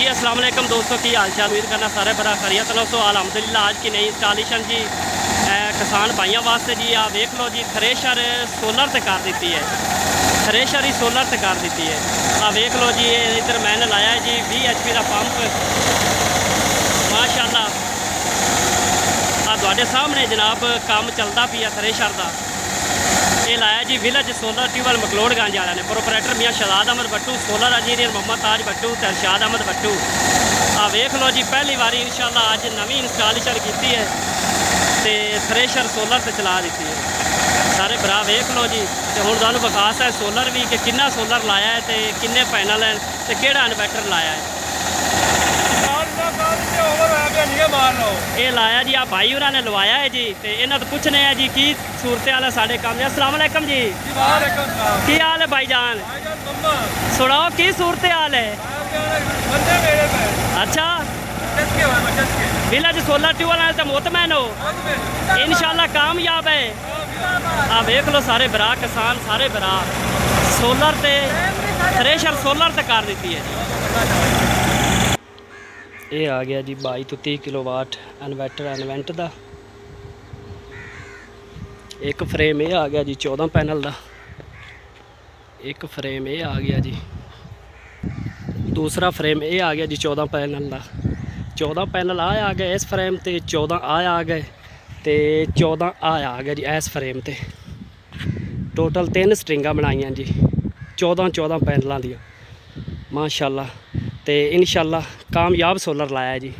जी अस्सलाम वालेकुम दोस्तों, की हाल चाल, उम्मीद करना सारे बड़ा खैरियत लो। सो अल्हम्दुलिल्लाह आज की नई इंस्टॉलेशन जी किसान भाइयों वास्ते जी। आप देख लो जी, थ्रेशर सोलर से कर दी है, थ्रेशर ही सोलर से कर दी है। आप देख लो जी, इधर मैंने लाया है जी 20 HP का पंप माशाल्लाह। तुहाडे सामने जनाब काम चलता पिया थ्रेशर का। ये लाया जी विलेज सोलर ट्यूबल मकलोडगंज वाले ने। प्रोपरेटर मियाँ शहजाद अहमद भट्टू, सोलर इंजीनियर मोहम्मद ताज भट्टू तो अरशाद अहमद भट्टू। आ वेख लो जी, पहली बारी इंशाल्लाह अज नवी इंस्टॉलेशन की है तो थ्रेशर सोलर से चला दी है। सारे भरा वेख लो जी। तो हुण तुहानूं विकास है सोलर भी कि कितना सोलर लाया है तो किन्ने पैनल हैं तो किहड़ा इन्वर्टर लाया है। ये लाया जी आ भाई उन्होंने लवाया है जी। तो इन्हों तो पूछने हैं जी की सूरत हाल है साढ़े काम। अस्सलाम वालेकुम जी, की हाल है भाई जान? सुनाओ की सूरत हाल है? अच्छा, विलेज सोलर ट्यूबल तो मुतमैन हो, इंशाल्लाह कामयाब है। आ वेख लो सारे भरा किसान, सारे भरा सोलर से थ्रेशर सोलर से कर दी है जी। ये आ गया जी 22 तो 30 किलोवाट इन्वर्टर इन्वेंट का। एक फ्रेम ये आ गया जी 14 पैनल का। एक फ्रेम ये आ गया जी, दूसरा फ्रेम ये आ गया जी 14 पैनल का। 14 पैनल आ गए इस फ्रेम ते, 14 आ गए तो 14 आ गया जी इस फ्रेम ते। टोटल 3 स्ट्रिंगा बनाई जी 14 पैनलों दी माशाल्लाह। तो इंशाल्लाह कामयाब सोलर लाया जी।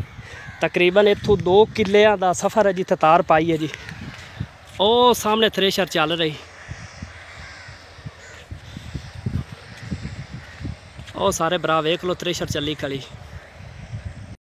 तकरीबन इत्थों 2 किल्लियां दा सफ़र है जिथे तार पाई है जी। ओ सामने थ्रेशर चल रही, ओ सारे भरा वेख लो थ्रेशर चली खड़ी।